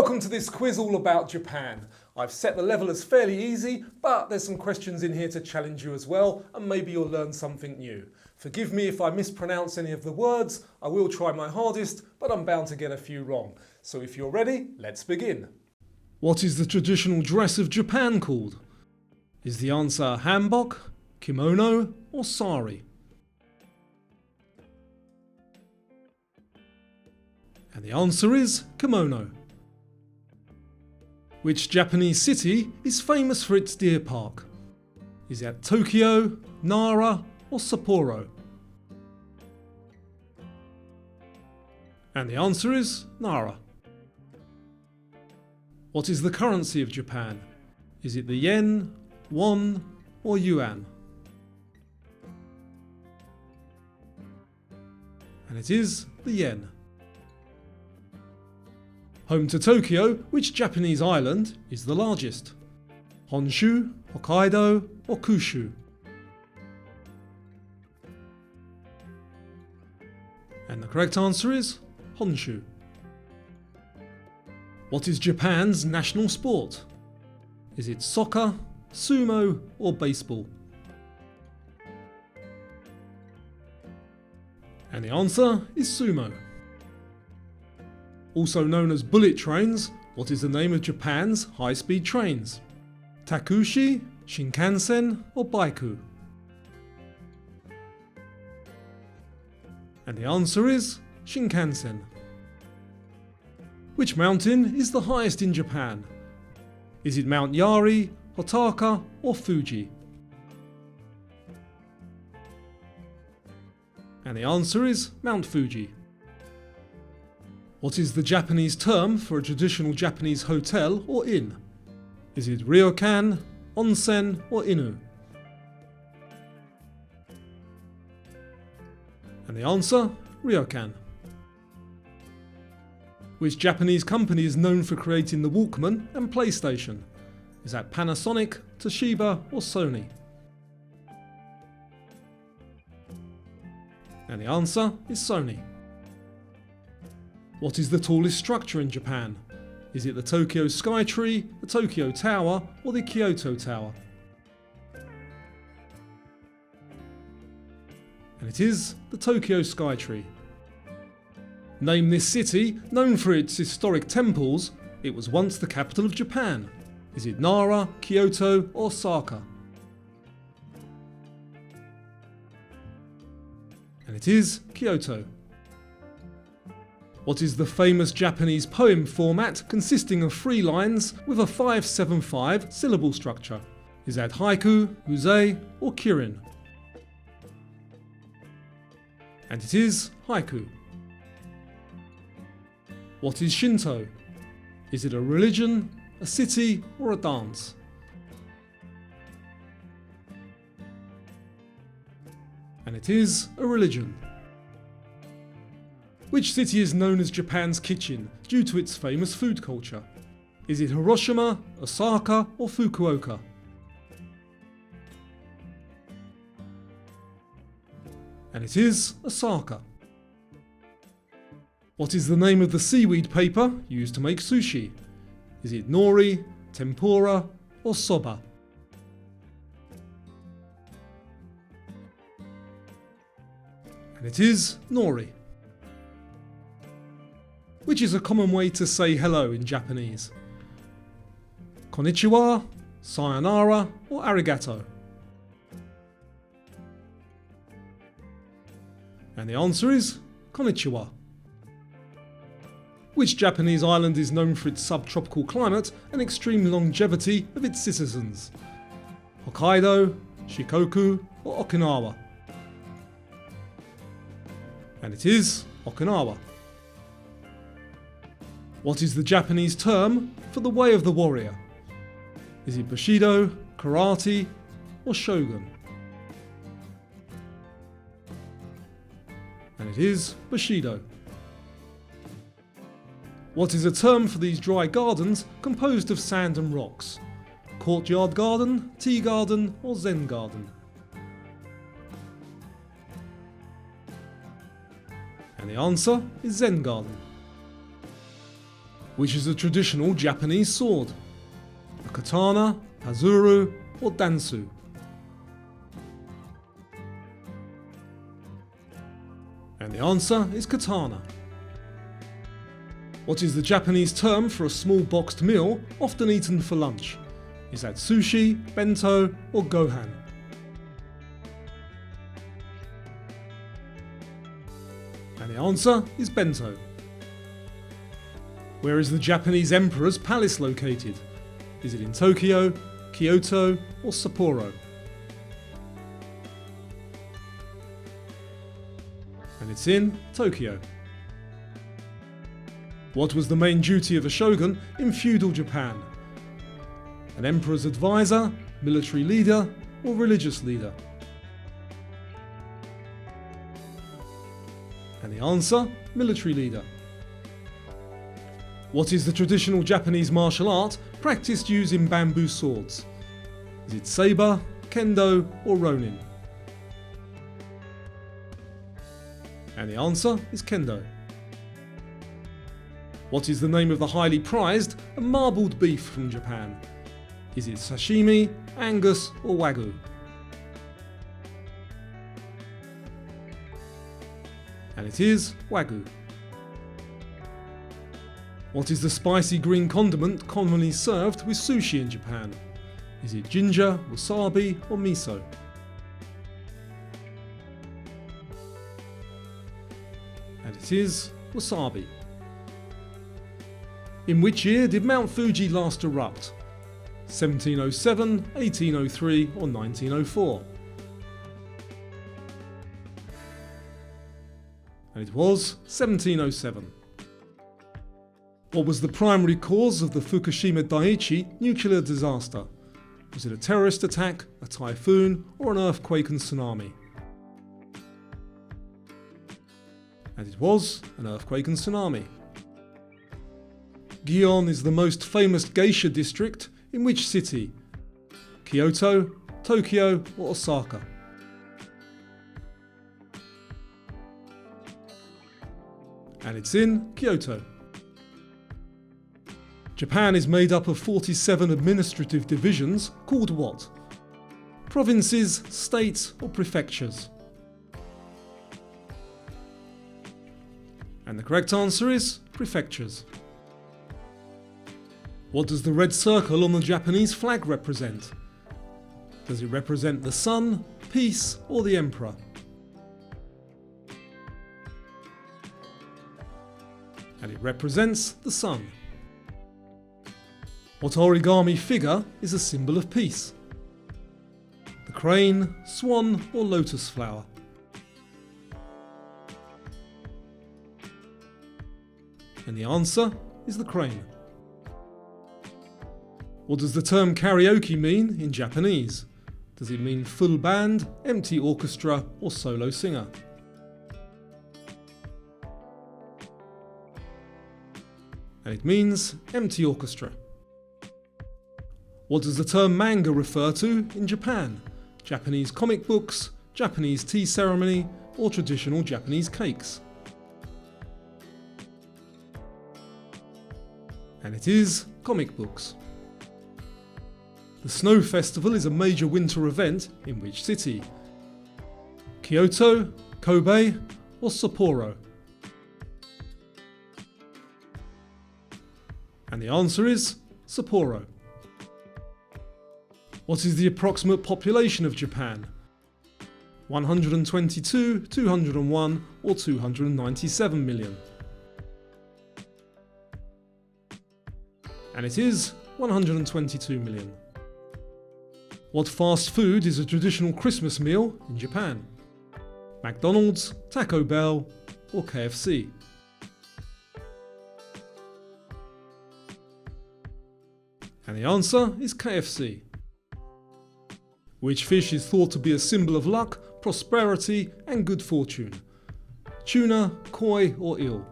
Welcome to this quiz all about Japan. I've set the level as fairly easy, but there's some questions in here to challenge you as well, and maybe you'll learn something new. Forgive me if I mispronounce any of the words, I will try my hardest, but I'm bound to get a few wrong. So if you're ready, let's begin. What is the traditional dress of Japan called? Is the answer hanbok, kimono, or sari? And the answer is kimono. Which Japanese city is famous for its deer park? Is it Tokyo, Nara, or Sapporo? And the answer is Nara. What is the currency of Japan? Is it the yen, won, or yuan? And it is the yen. Home to Tokyo, which Japanese island is the largest? Honshu, Hokkaido, or Kyushu? And the correct answer is Honshu. What is Japan's national sport? Is it soccer, sumo, or baseball? And the answer is sumo. Also known as bullet trains, what is the name of Japan's high-speed trains? Takushi, Shinkansen, or Baiku? And the answer is Shinkansen. Which mountain is the highest in Japan? Is it Mount Yari, Hotaka, or Fuji? And the answer is Mount Fuji. What is the Japanese term for a traditional Japanese hotel or inn? Is it ryokan, onsen, or inu? And the answer, ryokan. Which Japanese company is known for creating the Walkman and PlayStation? Is that Panasonic, Toshiba, or Sony? And the answer is Sony. What is the tallest structure in Japan? Is it the Tokyo Skytree, the Tokyo Tower, or the Kyoto Tower? And it is the Tokyo Skytree. Name this city, known for its historic temples. It was once the capital of Japan. Is it Nara, Kyoto, or Osaka? And it is Kyoto. What is the famous Japanese poem format consisting of 3 lines with a 5-7-5 syllable structure? Is that haiku, uzei, or kirin? And it is haiku. What is Shinto? Is it a religion, a city, or a dance? And it is a religion. Which city is known as Japan's kitchen due to its famous food culture? Is it Hiroshima, Osaka, or Fukuoka? And it is Osaka. What is the name of the seaweed paper used to make sushi? Is it nori, tempura, or soba? And it is nori. Which is a common way to say hello in Japanese? Konnichiwa, sayonara, or arigato? And the answer is konnichiwa. Which Japanese island is known for its subtropical climate and extreme longevity of its citizens? Hokkaido, Shikoku, or Okinawa? And it is Okinawa. What is the Japanese term for the way of the warrior? Is it Bushido, Karate, or Shogun? And it is Bushido. What is a term for these dry gardens composed of sand and rocks? Courtyard garden, tea garden, or Zen garden? And the answer is Zen garden. Which is a traditional Japanese sword? A katana, hazuru, or dansu? And the answer is katana. What is the Japanese term for a small boxed meal often eaten for lunch? Is that sushi, bento, or gohan? And the answer is bento. Where is the Japanese emperor's palace located? Is it in Tokyo, Kyoto, or Sapporo? And it's in Tokyo. What was the main duty of a shogun in feudal Japan? An emperor's advisor, military leader, or religious leader? And the answer, military leader. What is the traditional Japanese martial art practiced using bamboo swords? Is it saber, kendo, or ronin? And the answer is kendo. What is the name of the highly prized and marbled beef from Japan? Is it sashimi, Angus, or wagyu? And it is wagyu. What is the spicy green condiment commonly served with sushi in Japan? Is it ginger, wasabi, or miso? And it is wasabi. In which year did Mount Fuji last erupt? 1707, 1803, or 1904? And it was 1707. What was the primary cause of the Fukushima Daiichi nuclear disaster? Was it a terrorist attack, a typhoon, or an earthquake and tsunami? And it was an earthquake and tsunami. Gion is the most famous geisha district in which city? Kyoto, Tokyo, or Osaka? And it's in Kyoto. Japan is made up of 47 administrative divisions called what? Provinces, states, or prefectures? And the correct answer is prefectures. What does the red circle on the Japanese flag represent? Does it represent the sun, peace, or the emperor? And it represents the sun. What origami figure is a symbol of peace? The crane, swan, or lotus flower? And the answer is the crane. What does the term karaoke mean in Japanese? Does it mean full band, empty orchestra, or solo singer? And it means empty orchestra. What does the term manga refer to in Japan? Japanese comic books, Japanese tea ceremony, or traditional Japanese cakes? And it is comic books. The Snow Festival is a major winter event in which city? Kyoto, Kobe, or Sapporo? And the answer is Sapporo. What is the approximate population of Japan? 122, 201, or 297 million? And it is 122 million. What fast food is a traditional Christmas meal in Japan? McDonald's, Taco Bell, or KFC? And the answer is KFC. Which fish is thought to be a symbol of luck, prosperity, and good fortune? Tuna, koi, or eel?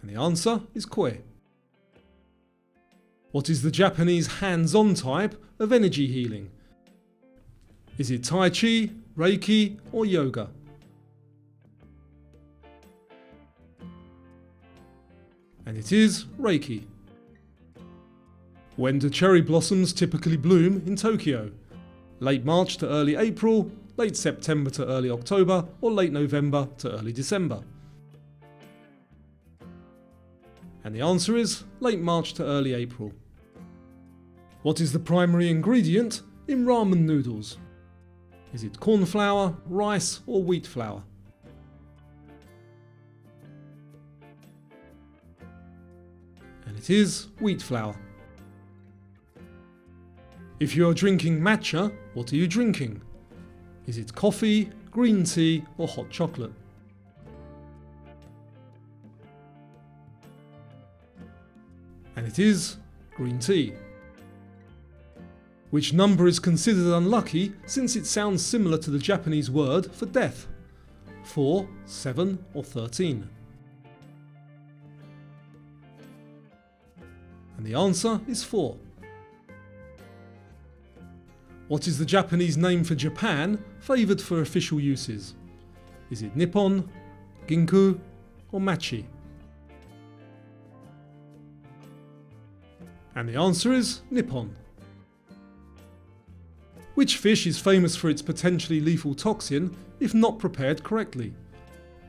And the answer is koi. What is the Japanese hands-on type of energy healing? Is it Tai Chi, Reiki, or yoga? And it is Reiki. When do cherry blossoms typically bloom in Tokyo? Late March to early April, late September to early October, or late November to early December? And the answer is late March to early April. What is the primary ingredient in ramen noodles? Is it corn flour, rice, or wheat flour? And it is wheat flour. If you are drinking matcha, what are you drinking? Is it coffee, green tea, or hot chocolate? And it is green tea. Which number is considered unlucky since it sounds similar to the Japanese word for death? 4, 7, or 13? And the answer is 4. What is the Japanese name for Japan favoured for official uses? Is it Nippon, Ginku, or Machi? And the answer is Nippon. Which fish is famous for its potentially lethal toxin if not prepared correctly?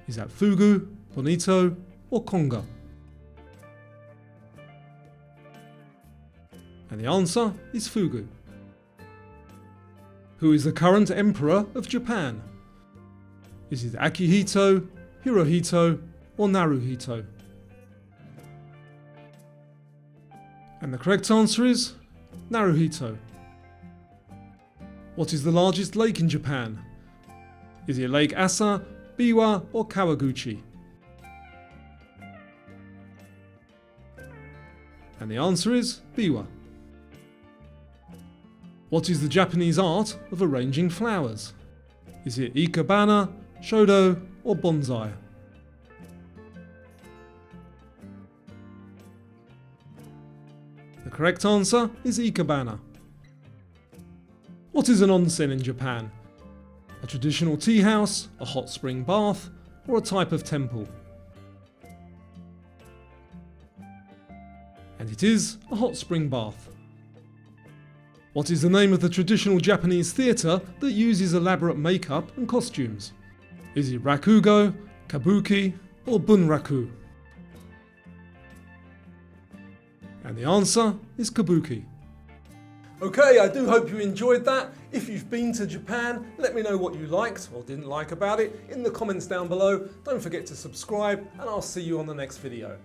Is that fugu, bonito, or conger? And the answer is fugu. Who is the current emperor of Japan? Is it Akihito, Hirohito, or Naruhito? And the correct answer is Naruhito. What is the largest lake in Japan? Is it Lake Asa, Biwa, or Kawaguchi? And the answer is Biwa. What is the Japanese art of arranging flowers? Is it ikebana, shodo, or bonsai? The correct answer is ikebana. What is an onsen in Japan? A traditional tea house, a hot spring bath, or a type of temple? And it is a hot spring bath. What is the name of the traditional Japanese theatre that uses elaborate makeup and costumes? Is it rakugo, kabuki, or bunraku? And the answer is kabuki. Okay, I do hope you enjoyed that. If you've been to Japan, let me know what you liked or didn't like about it in the comments down below. Don't forget to subscribe, and I'll see you on the next video.